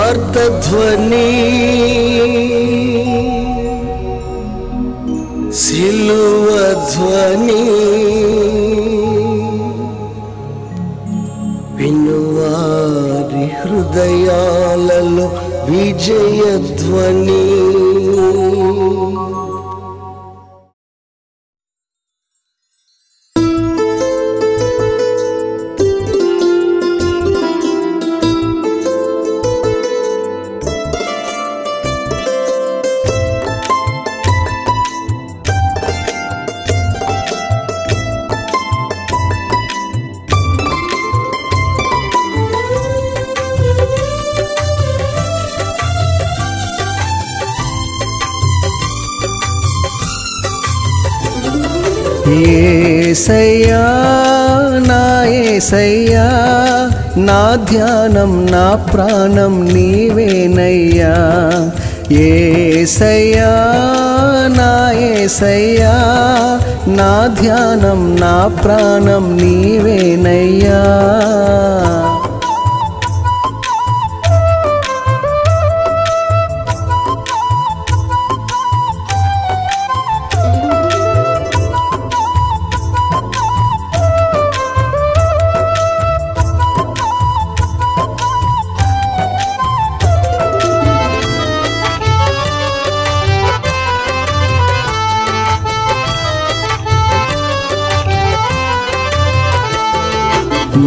ఆర్తధ్వని సిలువ ధ్వని వినువారి హృదయాలలో విజయధ్వని. యేసయ్యా నా యేసయ్యా నా ధ్యానం నా ప్రాణం నీవేనయ్యా. యేసయ్యా నా యేసయ్యా నా ధ్యానం నా ప్రాణం నీవేనయ్యా.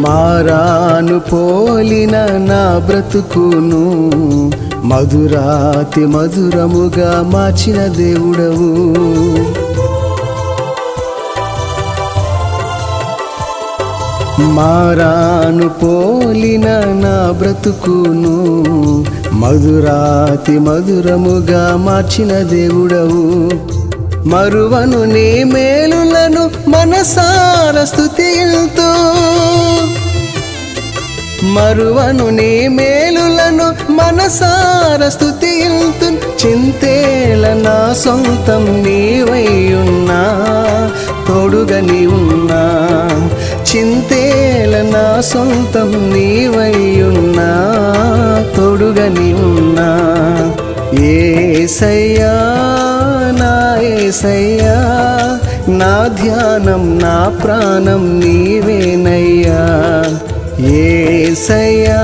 మారాను పోలిన నా బ్రతుకును మధురాతి మధురముగా మార్చిన దేవుడవు. మారాను పోలిన నా బ్రతుకును మధురాతి మధురముగా మార్చిన దేవుడవు. మరువను నీ మేలులను మనసార స్తుతిల్తూ, మరువను నీ మేలులను మనసార స్తుతిల్తూ. చింతేల నా సొంతం నీవైయున్నా తోడుగా నీవున్నా. చింతేల నా సొంతం నీవైయున్నా తోడుగా నీవున్నా. యేసయ్యా నా యేసయ్యా నా ధ్యానం నా ప్రాణం నీవేనయ్యా. యేసయ్యా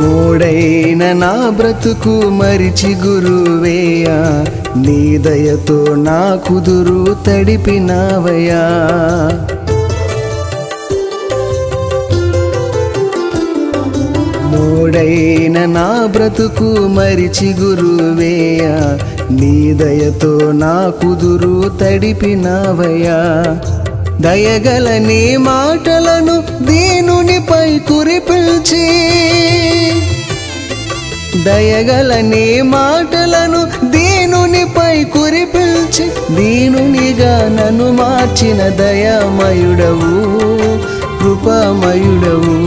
మోడైన నా బ్రతుకు మరిచి గురువేయా నీ దయతో నా కుదురు తడిపినావయ్యా. మోడైన నా బ్రతుకు మరిచి గురువేయా నీ దయతో నా కుదురు తడిపినావయ్యా. దయగల నీ మాటలను దీనునిపై కురిపిల్చి, దయగల నీ మాటలను దీనునిపై కురిపిల్చి. దీనునిగా నన్ను మార్చిన దయామయుడవు కృపామయుడవు.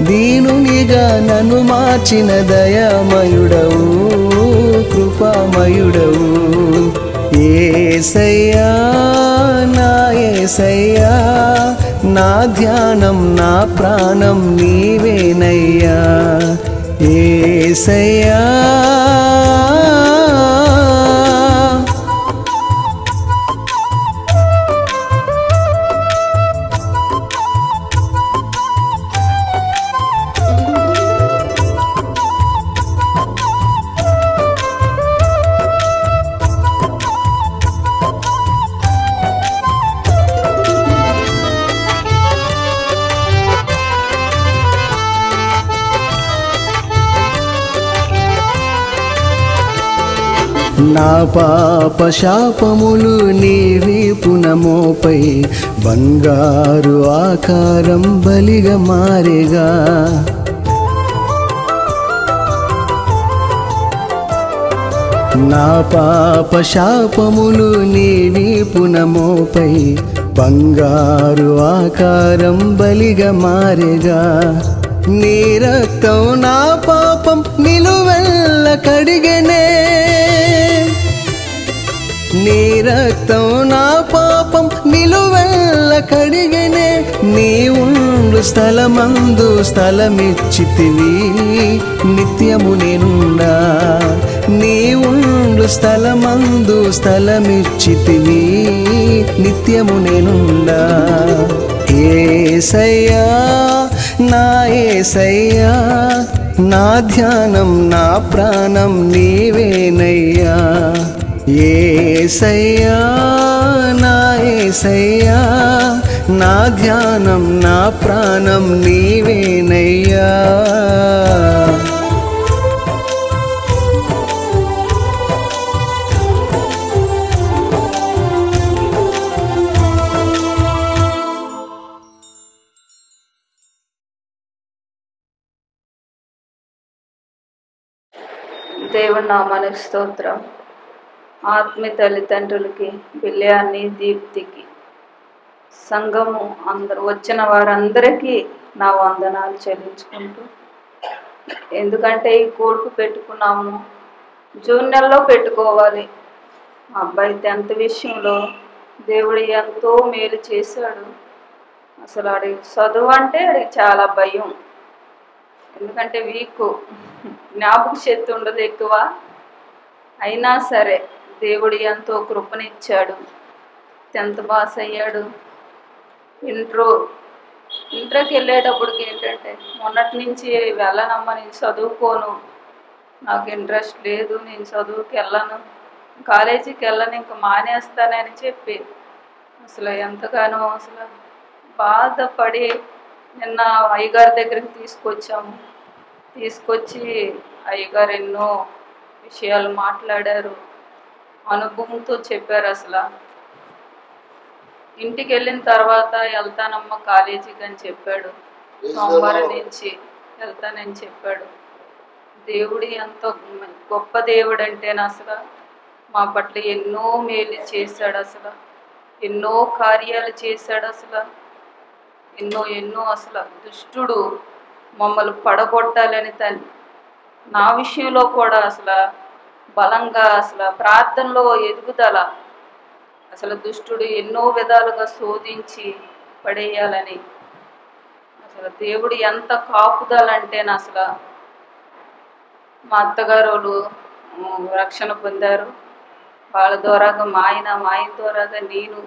దీనునిగా నన్ను మార్చిన దయామయుడవు కృపామయుడవు. యేసయ్యా నా యేసయ్యా నా ధ్యానం నా ప్రాణం నీవేనయ్యా. యేసయ్యా నా పాప శాపములు నీ వీపున మోపై బంగారు ఆకారం బలిగా మారేగా. నా పాప శాపములు నీ వీపున మోపై బంగారు ఆకారం బలిగా మారెగా. నీ రక్తం నా పాపం నిలువెల్ల కడిగనే, నీ రక్తం నా పాపం నిలువెల్ల కడిగనే. నీ ఉండు స్థలమందు స్థలమిచ్చితివి నిత్యము నేనుండా, నీ ఉండు స్థలమందు స్థలమిచ్చితివి నిత్యము నేనుండా. యేసయ్యా నా యేసయ్యా, నా ధ్యానం నా ప్రాణం నీవేనయ్యా. యేసయ్యా నా యేసయ్యా, నా ధ్యానం నా ప్రాణం నీవేనయ్యా. దేవుని నామానికి స్తోత్రం. ఆత్మీయ తల్లిదండ్రులకి, బిల్యాన్ని, దీప్తికి, సంఘము అందరూ వచ్చిన వారందరికీ నా వందనాలు చెల్లించుకుంటూ, ఎందుకంటే ఈ కోడుకు పెట్టుకున్నాము, జూన్ నెలలో పెట్టుకోవాలి. మా అబ్బాయి 10th విషయంలో దేవుడు ఎంతో మేలు చేశాడు. అసలు ఆడికి చదువు అంటే ఆడికి చాలా భయం, ఎందుకంటే వీక్, జ్ఞాపక శక్తి ఉండదు ఎక్కువ. అయినా సరే దేవుడు ఎంతో కృపనిచ్చాడు. 10th పాస్ అయ్యాడు. ఇంటర్కి వెళ్ళేటప్పటికి ఏంటంటే మొన్నటి నుంచి వెళ్ళనమ్మా, నేను చదువుకోను, నాకు ఇంట్రెస్ట్ లేదు, నేను చదువుకి వెళ్ళను, కాలేజీకి వెళ్ళను, ఇంకా మానేస్తానని చెప్పి అసలు ఎంతగానో అసలు బాధపడి నిన్న అయ్యగారి దగ్గరికి తీసుకొచ్చి అయ్యగారు ఎన్నో విషయాలు మాట్లాడారు, అనుభవంతో చెప్పారు. అసలు ఇంటికి వెళ్ళిన తర్వాత వెళ్తానమ్మా కాలేజీకి అని చెప్పాడు, సోమవారం నుంచి వెళ్తానని చెప్పాడు. దేవుడు ఎంతో గొప్ప దేవుడు అంటే అసలు మా పట్ల ఎన్నో మేలు చేశాడు, అసలు ఎన్నో కార్యాలు చేశాడు. అసలు ఎన్నో అసలు దుష్టుడు మమ్మల్ని పడగొట్టాలని నా విషయంలో కూడా అసలు బలంగా అసలు ప్రార్థనలో ఎదుగుదల, అసలు దుష్టుడు ఎన్నో విధాలుగా శోధించి పడేయాలని అసలు దేవుడు ఎంత కాపుదలంటే అసలు మా అత్తగారు వాళ్ళు రక్షణ పొందారు. వాళ్ళ ద్వారాగా మా ఆయన ద్వారాగా నేను,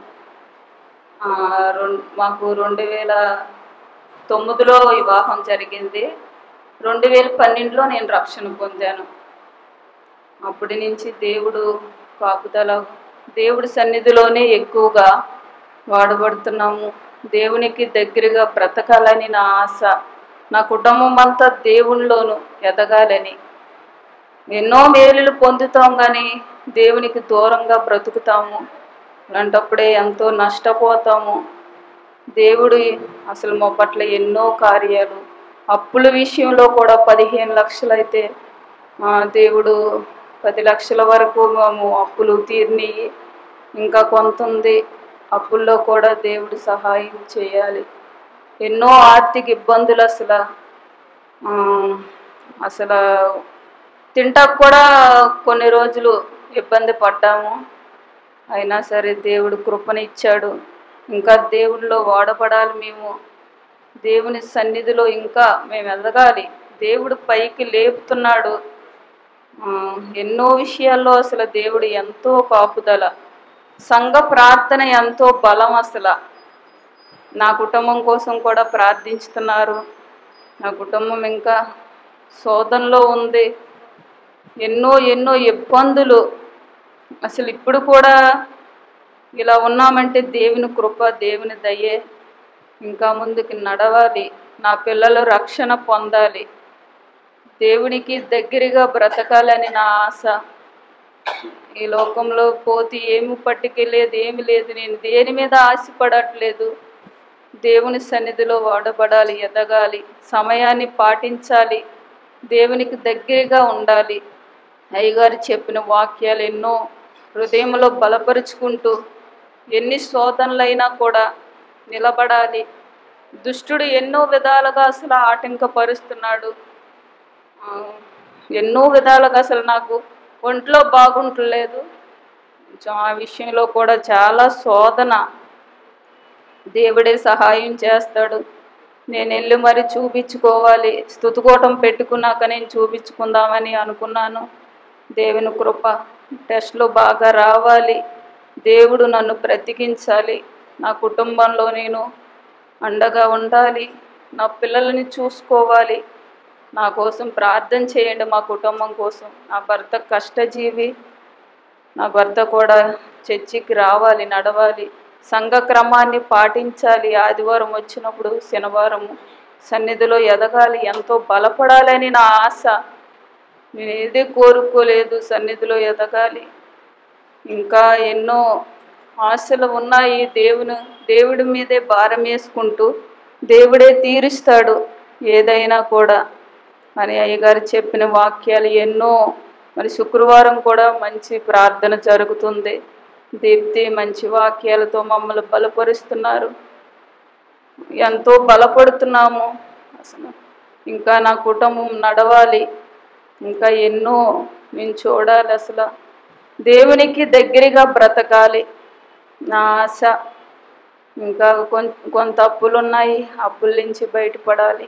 మాకు 2009లో వివాహం జరిగింది. 2012లో నేను రక్షణ పొందాను. అప్పటి నుంచి దేవుడు కాపుదల, దేవుడి సన్నిధిలోనే ఎక్కువగా వాడబడుతున్నాము. దేవునికి దగ్గరగా బ్రతకాలని నా ఆశ, నా కుటుంబం అంతా దేవునిలోనూ ఎదగాలని. ఎన్నో మేలులు పొందుతాం కానీ దేవునికి దూరంగా బ్రతుకుతాము. అలాంటప్పుడే ఎంతో నష్టపోతాము. దేవుడు అసలు మా పట్ల ఎన్నో కార్యాలు, అప్పుల విషయంలో కూడా 15 లక్షలు అయితే దేవుడు 10 లక్షల వరకు మేము అప్పులు తీరినాయి, ఇంకా కొంత ఉంది. అప్పుల్లో కూడా దేవుడు సహాయం చేయాలి. ఎన్నో ఆర్థిక ఇబ్బందులు, అసలు తింటాకు కూడా కొన్ని రోజులు ఇబ్బంది పడ్డాము. అయినా సరే దేవుడు కృపనిచ్చాడు. ఇంకా దేవుడిలో వాడబడాలి మేము, దేవుని సన్నిధిలో ఇంకా మేము ఎదగాలి. దేవుడు పైకి లేపుతున్నాడు. ఎన్నో విషయాల్లో అసలు దేవుడు ఎంతో కాపుదల, సంఘ ప్రార్థన ఎంతో బలం. అసలు నా కుటుంబం కోసం కూడా ప్రార్థించుతున్నారు. నా కుటుంబం ఇంకా శోధనలో ఉంది. ఎన్నో ఇబ్బందులు. అసలు ఇప్పుడు కూడా ఇలా ఉన్నామంటే దేవుని కృప, దేవుని దయే. ఇంకా ముందుకు నడవాలి. నా పిల్లలు రక్షణ పొందాలి, దేవునికి దగ్గరగా బ్రతకాలని నా ఆశ. ఈ లోకంలో పోతే ఏమి పట్టుకెళ్ళేది ఏమి లేదు. నేను దేని మీద ఆశపడట్లేదు. దేవుని సన్నిధిలో వాడబడాలి, ఎదగాలి, సమయాన్ని పాటించాలి, దేవునికి దగ్గరగా ఉండాలి. అయ్యగారు చెప్పిన వాక్యాలు ఎన్నో హృదయంలో బలపరుచుకుంటూ ఎన్ని శోధనలైనా కూడా నిలబడాలి. దుష్టుడు ఎన్నో విధాలుగా అసలు ఆటంకపరుస్తున్నాడు. ఆ, ఎన్నో విధాలుగా అసలు నాకు ఒంట్లో బాగుంటలేదు. కొంచెం ఆ విషయంలో కూడా చాలా శోధన. దేవుడే సహాయం చేస్తాడు. నేను వెళ్ళి మరి చూపించుకోవాలి. స్తుతికోటం పెట్టుకున్నాక నేను చూపించుకుందామని అనుకున్నాను. దేవుని కృప, టెస్ట్లు బాగా రావాలి. దేవుడు నన్ను బ్రతికించాలి. నా కుటుంబంలో నేను అండగా ఉండాలి. నా పిల్లల్ని చూసుకోవాలి. నా కోసం ప్రార్థన చేయండి, మా కుటుంబం కోసం. నా భర్త కష్టజీవి. నా భర్త కూడా చర్చికి రావాలి, నడవాలి, సంఘ క్రమాన్ని పాటించాలి. ఆదివారం వచ్చినప్పుడు శనివారము సన్నిధిలో ఎదగాలి, ఎంతో బలపడాలని నా ఆశ. నేను ఏది కోరుకోలేదు, సన్నిధిలో ఎదగాలి. ఇంకా ఎన్నో ఆశలు ఉన్నాయి. దేవుడి మీదే భారం వేసుకుంటూ దేవుడే తీరుస్తాడు ఏదైనా కూడా అని అయ్యగారు చెప్పిన వాక్యాలు ఎన్నో. మరి శుక్రవారం కూడా మంచి ప్రార్థన జరుగుతుంది. దీప్తి మంచి వాక్యాలతో మమ్మల్ని బలపరుస్తున్నారు. ఎంతో బలపడుతున్నాము. అసలు ఇంకా నా కుటుంబం నడవాలి, ఇంకా ఎన్నో నేను చూడాలి. అసలు దేవునికి దగ్గరగా బ్రతకాలి నా ఆశ. ఇంకా కొంత అప్పులు ఉన్నాయి, అప్పుల నుంచి బయటపడాలి.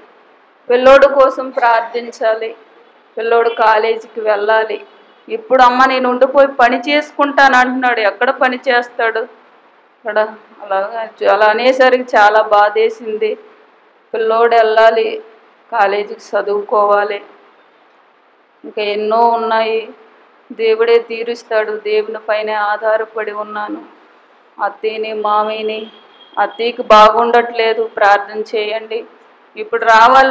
పిల్లోడు కోసం ప్రార్థించాలి. పిల్లోడు కాలేజీకి వెళ్ళాలి. ఇప్పుడు అమ్మ నేను ఉండిపోయి పని చేసుకుంటాను అంటున్నాడు. ఎక్కడ పని చేస్తాడు అక్కడ? అలా అనేసరికి చాలా బాధేసింది. పిల్లోడు వెళ్ళాలి, కాలేజీకి చదువుకోవాలి. ఇంకా ఎన్నో ఉన్నాయి. దేవుడే తీరుస్తాడు. దేవుని పైన ఆధారపడి ఉన్నాను. అత్తయ్యని మామయ్యని, అత్తయ్యకి బాగుండట్లేదు, ప్రార్థన చేయండి. ఇప్పుడు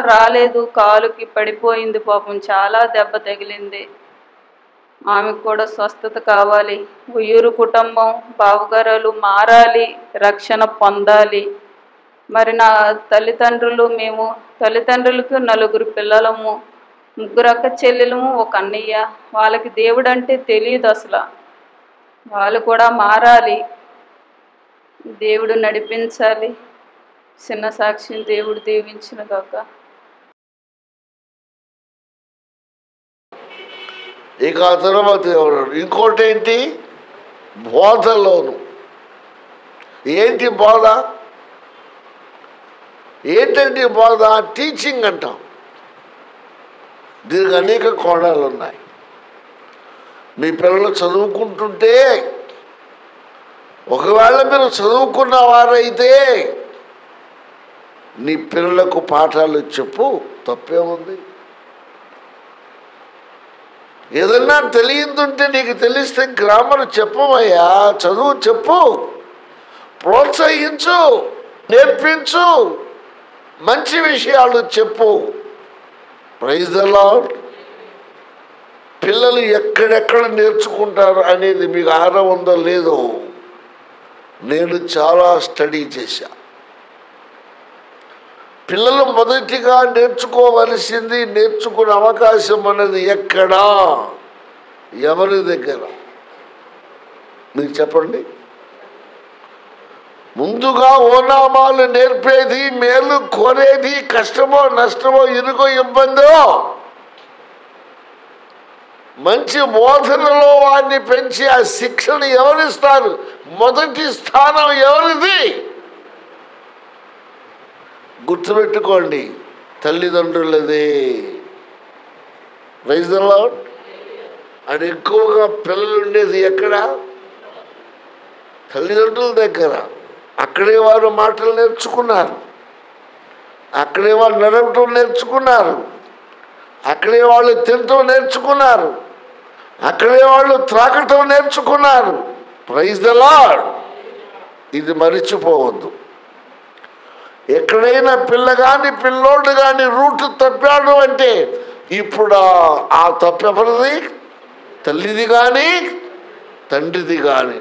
రాలేదు, కాలుకి పడిపోయింది పాపం, చాలా దెబ్బ తగిలింది. ఆమెకు కూడా స్వస్థత కావాలి. ఉయ్యూరు కుటుంబం బావగారాలు మారాలి, రక్షణ పొందాలి. మరి నా తల్లిదండ్రులకు 4 పిల్లలము, 3 అక్క చెల్లెలము, 1 అన్నయ్య. వాళ్ళకి దేవుడు అంటే తెలియదు అసలు. వాళ్ళు కూడా మారాలి. దేవుడు నడిపించాలి. చిన్న సాక్ష్యం దేవుడు దీవించిన గాక. ఇక ఆ తర్వాత ఎవరు? ఇంకోటి ఏంటి? బోధలోను. ఏంటి బోధ? ఏంటంటే బోధ? టీచింగ్ అంటాం. దీనికి అనేక కోణాలు ఉన్నాయి. మీ పిల్లలు చదువుకుంటుంటే, ఒకవేళ మీరు చదువుకున్న వారైతే నీ పిల్లలకు పాఠాలు చెప్పు, తప్పేముంది? ఏదన్నా తెలియదుంటే నీకు తెలిస్తే గ్రామర్ చెప్పమయ్యా, చదువు చెప్పు, ప్రోత్సహించు, నేర్పించు, మంచి విషయాలు చెప్పు. Praise the lord. పిల్లలు ఎక్కడెక్కడ నేర్చుకుంటారు అనేది మీకు ఆధారం ఉందో లేదో నేను చాలా స్టడీ చేశా. పిల్లలు మొదటిగా నేర్చుకోవలసింది, నేర్చుకునే అవకాశం అన్నది ఎక్కడా, ఎవరి దగ్గర? మీకు చెప్పండి. ముందుగా ఓనామాలు నేర్పేది, మేలు కోరేది, కష్టమో నష్టమో ఇరుగో ఇబ్బందో మంచి బోధనలో వారిని పెంచి ఆ శిక్షణ ఎవరిస్తారు? మొదటి స్థానం ఎవరిది? గుర్తుపెట్టుకోండి, తల్లిదండ్రులదే. Praise the lord. అది ఎక్కువగా పిల్లలు ఉండేది ఎక్కడ? తల్లిదండ్రుల దగ్గర. అక్కడే వారు మాటలు నేర్చుకున్నారు, అక్కడే వాళ్ళు నడవటం నేర్చుకున్నారు, అక్కడే వాళ్ళు తినటం నేర్చుకున్నారు, అక్కడే వాళ్ళు త్రాగటం నేర్చుకున్నారు. Praise the lord. ఇది మరిచిపోవద్దు. ఎక్కడైనా పిల్ల కానీ పిల్లోడు కానీ రూట్ తప్పాడు అంటే ఇప్పుడు ఆ తప్పెవరిది? తల్లిది కానీ తండ్రిది కానీ.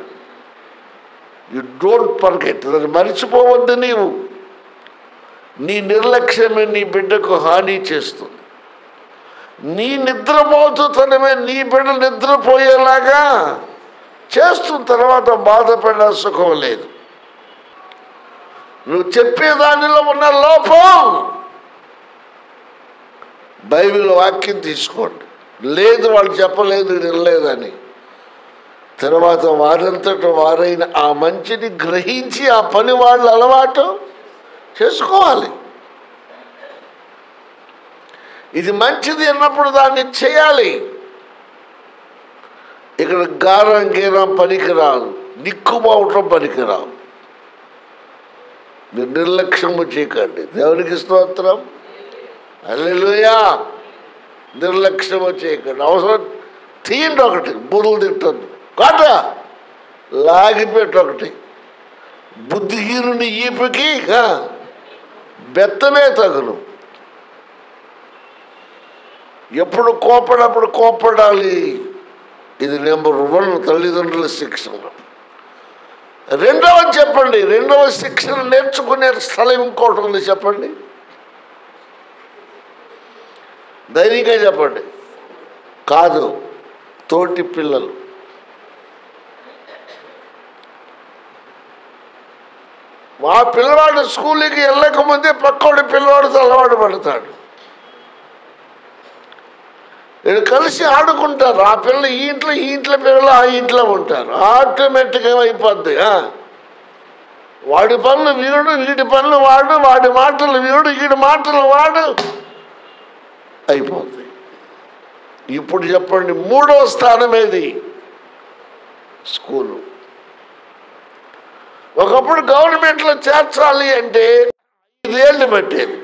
You don't forget. దాన్ని మరిచిపోవద్దు. నీ నిర్లక్ష్యమే నీ బిడ్డకు హాని చేస్తుంది. నీ నిద్రపోతుతనమే నీ బిడ్డ నిద్రపోయేలాగా చేస్తున్న తర్వాత బాధపడిన సుఖం లేదు. నువ్వు చెప్పే దానిలో ఉన్న లోపం. బైబిల్ వాక్యం తీసుకోండి. లేదు వాళ్ళు చెప్పలేదు వినలేదని, తర్వాత వారంతట వారైన ఆ మంచిని గ్రహించి ఆ పని వాళ్ళు అలవాటు చేసుకోవాలి. ఇది మంచిది అన్నప్పుడు దాన్ని చేయాలి. ఇక్కడ గారం గీరం పనికిరాదు, నిక్కుమావటం పనికిరాదు. మీరు నిర్లక్ష్యము చేయకండి. దేవునికి స్తోత్రం. హల్లెలూయా. నిర్లక్ష్యము చేయకండి. అవసరం తీయండి, ఒకటి బుర్రలు తిట్టద్దు, కాట లాగిపెట్టి ఒకటి. బుద్ధిహీనుని ఈపుకి బెత్తమే తగును. ఎప్పుడు కోపడప్పుడు కోపడాలి. ఇది నెంబర్ 1 తల్లిదండ్రుల శిక్షణ. రెండవది చెప్పండి. రెండవ శిక్షణ నేర్చుకునే స్థలం ఇంకోటి ఉంది, చెప్పండి. ధైర్యంగా చెప్పండి. కాదు, తోటి పిల్లలు. మా పిల్లవాడు స్కూల్కి వెళ్ళకముందే పక్కోడి పిల్లవాడితో అలవాటు పడతాడు. వీళ్ళు కలిసి ఆడుకుంటారు. ఆ పిల్లలు ఈ ఇంట్లో పిల్లలు ఆ ఇంట్లో ఉంటారు. ఆటోమేటిక్గా అయిపోద్ది. వాడి పనులు వీడు, వీడి పనులు వాడు, వాడి మాటలు వీడు, వీడి మాటలు వాడు అయిపోద్ది. ఇప్పుడు చెప్పండి, 3వ స్థానం ఏది? స్కూలు. ఒకప్పుడు గవర్నమెంట్లో చేర్చాలి అంటే 5 ఏళ్ళు పట్టేది.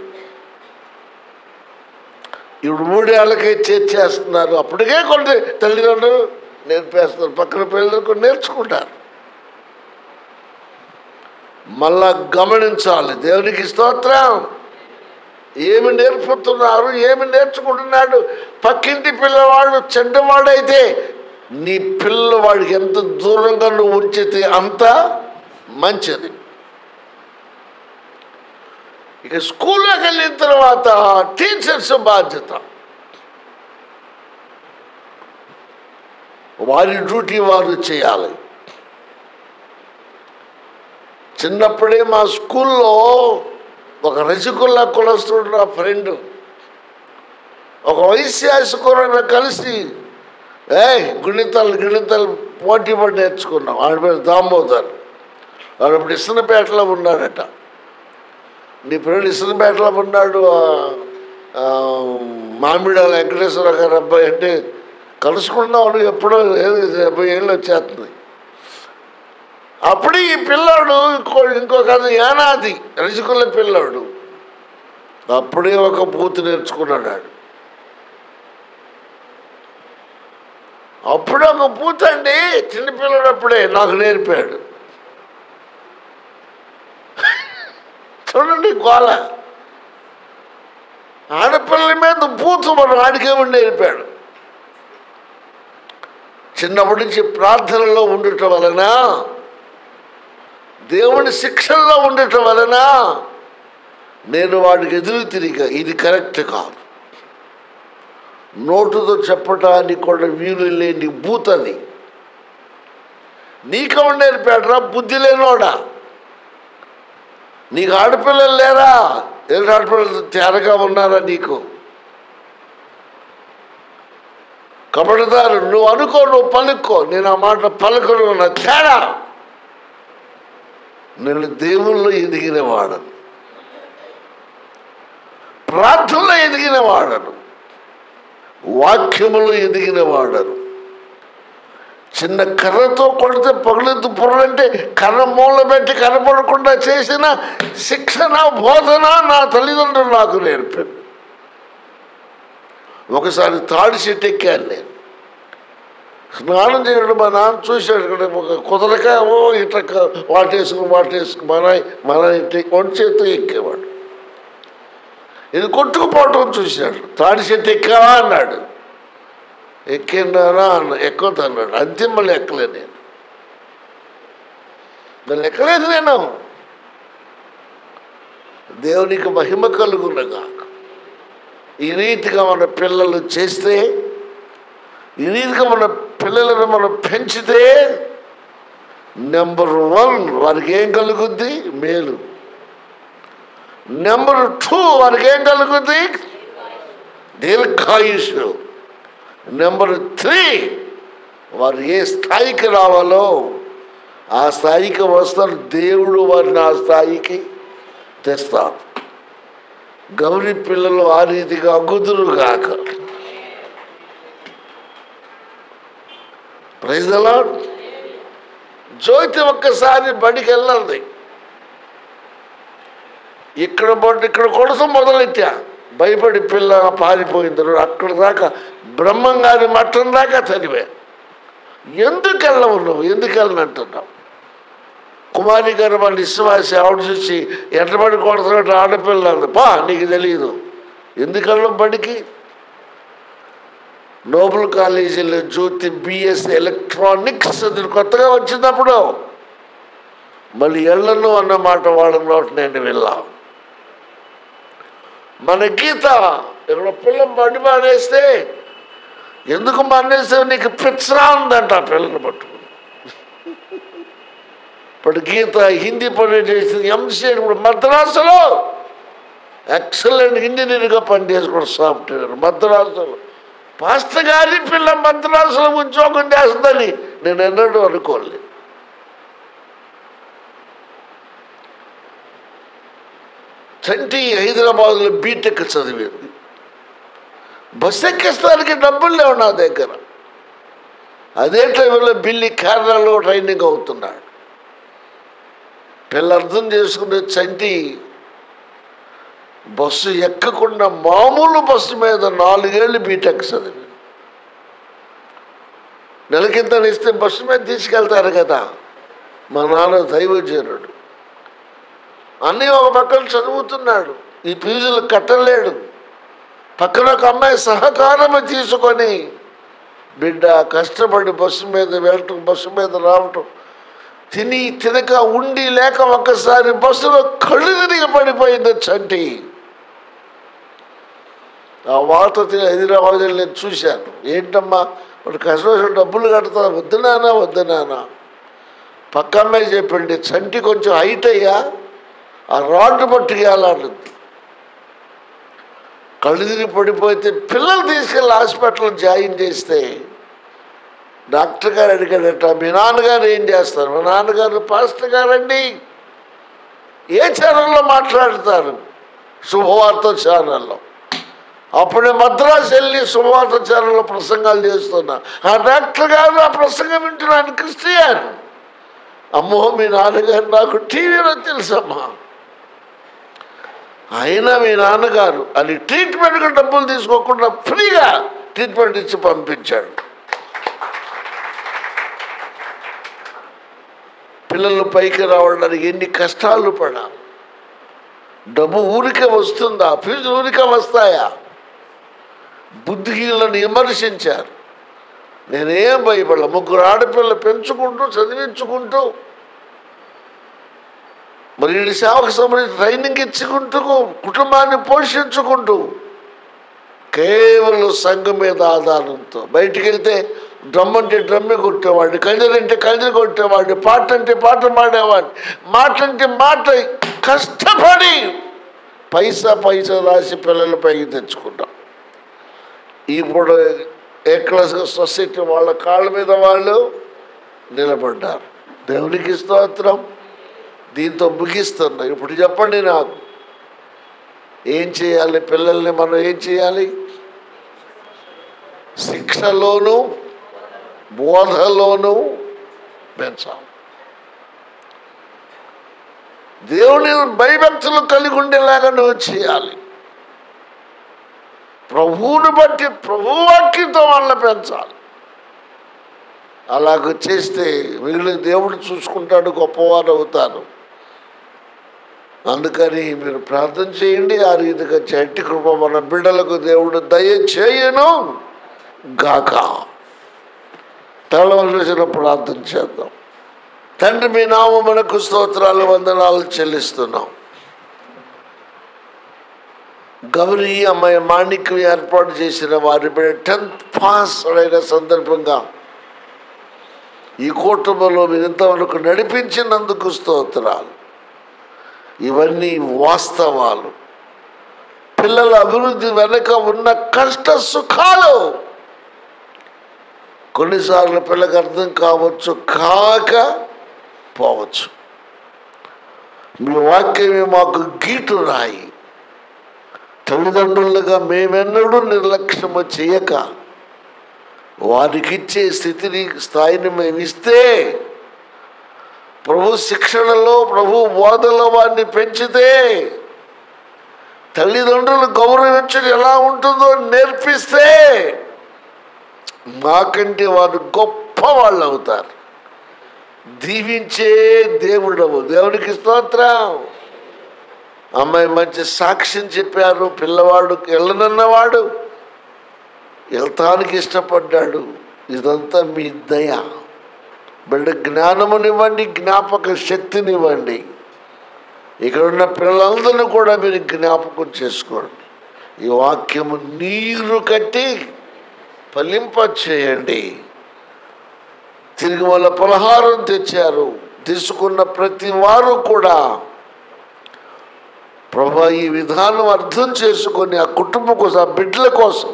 ఇప్పుడు 3 ఏళ్ళకే చేర్చేస్తున్నారు. అప్పటికే కొన్ని తల్లిదండ్రులు నేర్పేస్తారు, పక్కన పిల్లలకు నేర్చుకుంటారు. మళ్ళా గమనించాలి. దేవునికి స్తోత్రం. ఏమి నేర్పుతున్నారు, ఏమి నేర్చుకుంటున్నాడు? పక్కింటి పిల్లవాడు చెడ్డవాడైతే నీ పిల్లవాడికి ఎంత దూరంగా నువ్వు ఉంచితే అంత మంచిది. ఇక స్కూల్లోకి వెళ్ళిన తర్వాత టీచర్స్ బాధ్యత. వారి డ్యూటీ వారు చేయాలి. చిన్నప్పుడే మా స్కూల్లో ఒక రసికుల్లా కులస్తుడు నా ఫ్రెండ్, ఒక వైశ్యాసుకున్న కలిసి గుణితాలు పోటీ పడి నేర్చుకున్నాం. ఆడ పేరు దామోదర్. వాడు ఇప్పుడు ఇసనపేటలో ఉన్నాడట. నీ పిల్లలు ఇసనపేటలో ఉన్నాడు. మామిడాల వెంకటేశ్వర గారు అబ్బాయి అంటే కలుసుకున్నాడు. ఎప్పుడో 70 ఏళ్ళు వచ్చేస్తుంది. అప్పుడు ఈ పిల్లాడు ఇంకొక యానాది రసికుల పిల్లాడు అప్పుడే ఒక బూత్ నేర్చుకున్నాడు. అప్పుడే ఒక బూత్ అండి, చిన్నపిల్లడు అప్పుడే నాకు నేర్పాడు. చూడండి గోల. ఆడపిల్లల మీద బూత్ మనం ఆడికేమని నేర్పాడు. చిన్నప్పటి నుంచి ప్రార్థనలో ఉండటం వలన, దేవుని శిక్షణలో ఉండటం వలన నేను వాడికి ఎదురు తిరిగా. ఇది కరెక్ట్ కాదు. నోటుతో చెప్పడానికి కూడా వీలు లేని బూత్ అది. నీకెవరు నేర్పాడరా? బుద్ధి లేనోడా. నీకు ఆడపిల్లలు లేరా? ఆడపిల్లలు తేరగా ఉన్నారా నీకు? కబడదారు. నువ్వు అనుకో, నువ్వు పలుక్కో. నేను ఆ మాట పలుకను. నా తేడా. నేను దేవుల్లో ఎదిగిన వాడను, ప్రార్థనలో ఎదిగిన వాడను, వాక్యములో ఎదిగిన వాడను. చిన్న కర్రతో కొడితే పగులెత్తు పొరలంటే కర్ర మూల పెట్టి కనపడకుండా చేసిన శిక్షణ బోధన నా తల్లిదండ్రులు నాకు నేర్పారు. ఒకసారి తాడి చెట్టు ఎక్కాను నేను. స్నానం చేయడం మా నాన్న చూశాడు. ఇక్కడ ఒక కుదరక ఇట్లా వాటేసుకు మన ఇంటి ఒంటి చేతితో ఎక్కేవాడు. ఇది కొట్టుకుపోవటం చూశాడు. తాడి చెట్టు ఎక్కావా అన్నాడు. ఎక్కినానా అన్న. ఎక్కవద్దు అన్నాడు. అంతే మళ్ళీ ఎక్కలేదు నేను. మళ్ళీ ఎక్కలేదు నేను. దేవునికి మహిమ కలుగునగా. ఈ రీతిగా మన పిల్లలు చేస్తే, ఈ రీతిగా మన పిల్లలను మనం పెంచితే నెంబర్ 1 వారికి ఏం కలుగుద్ది? మేలు. నెంబర్ 2 వారికి ఏం కలుగుద్ది? దీర్ఘాయుషు. నెంబర్ 3 వారు ఏ స్థాయికి రావాలో ఆ స్థాయికి వస్తారు. దేవుడు వారిని ఆ స్థాయికి తెస్తారు. గౌరీ పిల్లలు ఆ రీతిగా అగుదురుగాక. Praise the lord. జ్యోతి ఒక్కసారి బడికి వెళ్ళాలి. ఇక్కడ కొడసం మొదలెట్టా, భయపడి పిల్ల పారిపోయింది. అక్కడ దాకా బ్రహ్మంగారి మట్టం దాకా చదివా. ఎందుకు వెళ్ళవు నువ్వు? ఎందుకు వెళ్ళనంటున్నావు? కుమారి గారు వాళ్ళ విశ్వాసి ఆవిడ చూసి ఎట్లబడి కొడుతున్నట్టు ఆడపిల్ల అంది. పా, నీకు తెలియదు. ఎందుకు వెళ్ళవు బడికి? నోబెల్ కాలేజీలో జ్యోతి బిఎస్ ఎలక్ట్రానిక్స్ అది కొత్తగా వచ్చినప్పుడు మళ్ళీ ఎళ్ళను అన్నమాట వాళ్ళ నోటి నేను వెళ్ళాం. మన గీత ఇక్కడ పిల్ల బండి మానేస్తే, ఎందుకు మానేస్తే నీకు పిచ్చరా ఉందంట ఆ పిల్లని పట్టుకుని. ఇప్పుడు గీత హిందీ పని చేసింది, ఎంసీ ఇప్పుడు మద్రాసులో ఎక్సలెంట్ ఇంజనీర్గా పనిచేసుకున్న సాఫ్ట్వేర్ మద్రాసులో. పాస్టర్ గారి పిల్ల మద్రాసులో ఉద్యోగం చేస్తుందని నేను ఎన్నడూ అనుకోలేదు. చంటి హైదరాబాద్లో బీటెక్ చదివింది. బస్సు ఎక్కిస్తానికి డబ్బులు లేవు నా దగ్గర. అదే టైంలో బిల్లి కేరళలో ట్రైనింగ్ అవుతున్నాడు. పిల్ల అర్థం చేసుకునే చంటి బస్సు ఎక్కకుండా మామూలు బస్సు మీద 4 ఏళ్ళు బీటెక్ చదివి. నెలకింత ఇస్తే బస్సు మీద తీసుకెళ్తారు కదా. మా నాన్న దైవజనుడు. అన్నీ ఒక పక్కన చదువుతున్నాడు, ఈ ఫీజులు కట్టలేడు. పక్కన ఒక అమ్మాయి సహకారం తీసుకొని బిడ్డ కష్టపడి బస్సు మీద వెళ్ళటం, బస్సు మీద రావటం, తినక ఉండి లేక ఒక్కసారి బస్సులో కళ్ళు తిరిగి పడిపోయింది చంటి. ఆ వార్త హైదరాబాద్ నేను చూశాను. ఏంటమ్మా వాడు కష్టం డబ్బులు కడతా? వద్దు నాన్న. పక్క అమ్మాయి చెప్పండి, చంటి కొంచెం హైట్ అయ్యా, ఆ రాడ్డు పట్టుకెళ్ళాలి. కళ్ళు తిరిగి పడిపోతే పిల్లలు తీసుకెళ్ళి హాస్పిటల్లో జాయిన్ చేస్తే డాక్టర్ గారు అడిగాడట, మీ నాన్నగారు ఏం చేస్తారు? మా నాన్నగారు పాస్టర్ గారండి. ఏ ఛానల్లో మాట్లాడతారు? శుభవార్త ఛానల్లో. అప్పుడే మద్రాసు వెళ్ళి శుభవార్త ఛానల్లో ప్రసంగాలు చేస్తున్నా. ఆ డాక్టర్ గారు ఆ ప్రసంగం వింటున్నాను, క్రిస్టియన్. అమ్మో, మీ నాన్నగారు నాకు టీవీలో తెలుసమ్మా. అయినా మీ నాన్నగారు అని ట్రీట్మెంట్కి డబ్బులు తీసుకోకుండా ఫ్రీగా ట్రీట్మెంట్ ఇచ్చి పంపించాడు. పిల్లలు పైకి రావడానికి ఎన్ని కష్టాలు పడాలి. డబ్బు ఊరికే వస్తుందా? ఫీజు ఊరికే వస్తాయా? బుద్ధిహీనులను విమర్శించారు. నేనేం భయపడలే. 3 ఆడపిల్లలు పెంచుకుంటూ చదివించుకుంటూ మరి సేవకు సంబంధించి ట్రైనింగ్ ఇచ్చుకుంటూ కుటుంబాన్ని పోషించుకుంటూ కేవలం సంఘం మీద ఆధారంతో బయటికి వెళ్తే డ్రమ్ అంటే డ్రమ్మే కొట్టేవాడిని, కంజలు అంటే కంజలు కొట్టేవాడిని, పాట అంటే పాట పాడేవాడిని, మాట అంటే మాట కష్టపడి పైసా రాసి పిల్లల పైకి తెచ్చుకుంటాం. ఇప్పుడు ఏ క్లాస్ సొసైటీ వాళ్ళ కాళ్ళ మీద వాళ్ళు నిలబడ్డారు. దేవునికి స్తోత్రం. దీంతో ముగిస్తున్నా. ఇప్పుడు చెప్పండి నాకు, ఏం చేయాలి? పిల్లల్ని మనం ఏం చేయాలి? శిక్షలోను బోధలోను పెంచాలి. దేవుని భయభక్తులు కలిగి ఉండేలాగా నువ్వు చేయాలి. ప్రభువుని బట్టి ప్రభువాక్యంతో వాళ్ళని పెంచాలి. అలాగ చేస్తే మిగిలిన దేవుడు చూసుకుంటాడు, గొప్పవారు అవుతారు. అందుకని మీరు ప్రార్థన చేయండి. ఆ రీతిగా చెట్టి కృప మన బిడ్డలకు దేవుడు దయచేయను గాక. తలవలసిన ప్రార్థన చేద్దాం. తండ్రి, మీ నామమునకు స్తోత్రాలు, వందనాలు చెల్లిస్తున్నాం. గౌరీ అమ్మాయి మాణిక్యం ఏర్పాటు చేసిన వారి 10th పాస్ అయిన సందర్భంగా ఈ కుటుంబంలో మీరు ఇంతవరకు నడిపించినందుకు స్తోత్రాలు. ఇవన్నీ వాస్తవాలు. పిల్లల అభివృద్ధి వెనక ఉన్న కష్ట సుఖాలు కొన్నిసార్లు పిల్లలకు అర్థం కావచ్చు, కాక పోవచ్చు. మీ వాక్యమే మాకు గీటు రాయి. తల్లిదండ్రులుగా మేమెన్నడూ నిర్లక్ష్యము చేయక వారికిచ్చే స్థాయిని మేము ఇస్తే, ప్రభు శిక్షణలో, ప్రభు బోధలో వారిని పెంచితే, తల్లిదండ్రులు గౌరవించడం ఎలా ఉంటుందో నేర్పిస్తే మాకంటే వారు గొప్ప వాళ్ళు అవుతారు. దీవించే దేవుడవు. దేవునికి స్తోత్రం. అమ్మాయి మంచి సాక్ష్యం చెప్పారు. పిల్లవాడు వెళ్ళనన్నవాడు వెళ్తానికి ఇష్టపడ్డాడు. ఇదంతా మీ దయ. బిడ్డ జ్ఞానమునివ్వండి, జ్ఞాపక శక్తినివ్వండి. ఇక్కడ ఉన్న పిల్లలందరినీ కూడా మీరు జ్ఞాపకం చేసుకోండి. ఈ వాక్యము నీరు కట్టి ఫలింప చేయండి. తిరిగి వాళ్ళ పలహారం తెచ్చారు. తీసుకున్న ప్రతి వారు కూడా ప్రభా ఈ విధానం అర్థం చేసుకొని ఆ కుటుంబం కోసం, ఆ బిడ్డల కోసం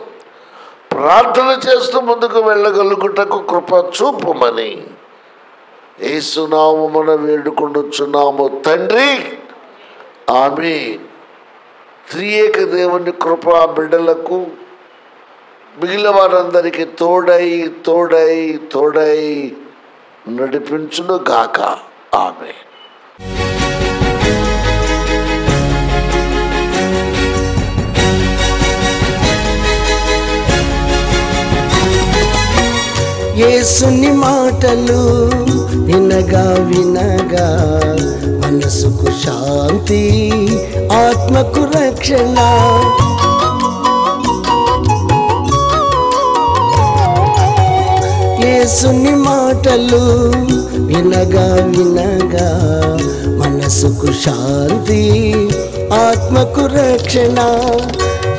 ప్రార్థన చేస్తూ ముందుకు వెళ్ళగలుగుటకు కృప చూపమని యేసునామమున వేడుకొనుచున్నాము తండ్రి. ఆమేన్. త్రియేక దేవుని కృప బిడ్డలకు, మిగిలిన వారందరికీ తోడై తోడై తోడై నడిపించును గాక. ఆమేన్. యేసుని మాటలు వినగా వినగా మనసుకు శాంతి, ఆత్మకు రక్షణ. యేసుని మాటలు వినగా వినగా మనసుకు శాంతి, ఆత్మకు రక్షణ.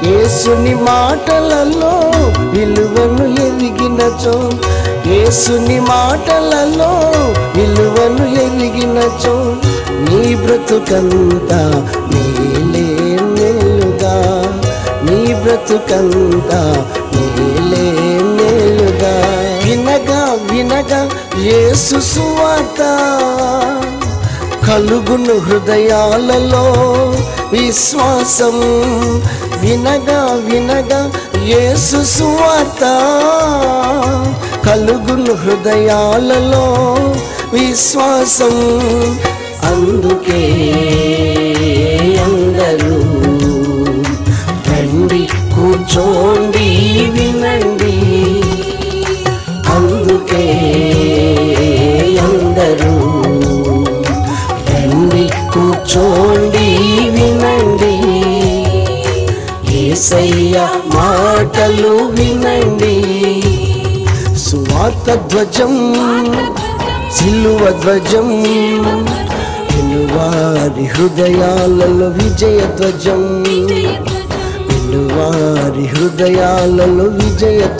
యేసుని మాటలలో విలువను ఎరిగినచో, యేసుని మాటలలో విలువను ఎరిగినచో నీ బ్రతుకంతా మేలే మేలుగా, నీ బ్రతుకంతా మేలే మేలుగా. వినగా వినగా యేసు సువార్త కలుగును హృదయాలలో విశ్వాసం. వినగా వినగా యేసు సువార్త కలుగును హృదయాలలో విశ్వాసం. అందుకే అందరూ రండి, కూర్చోండి, వినండి. అందుకే అందరూ రండి, కూర్చోండి, వినండి. యేసయ్య మాటలు వినండి. సువార్త ధ్వజం, సిలువ ధ్వజం, వినువారి హృదయాలలో విజయ ధ్వజం, వినువారి హృదయాలలో విజయ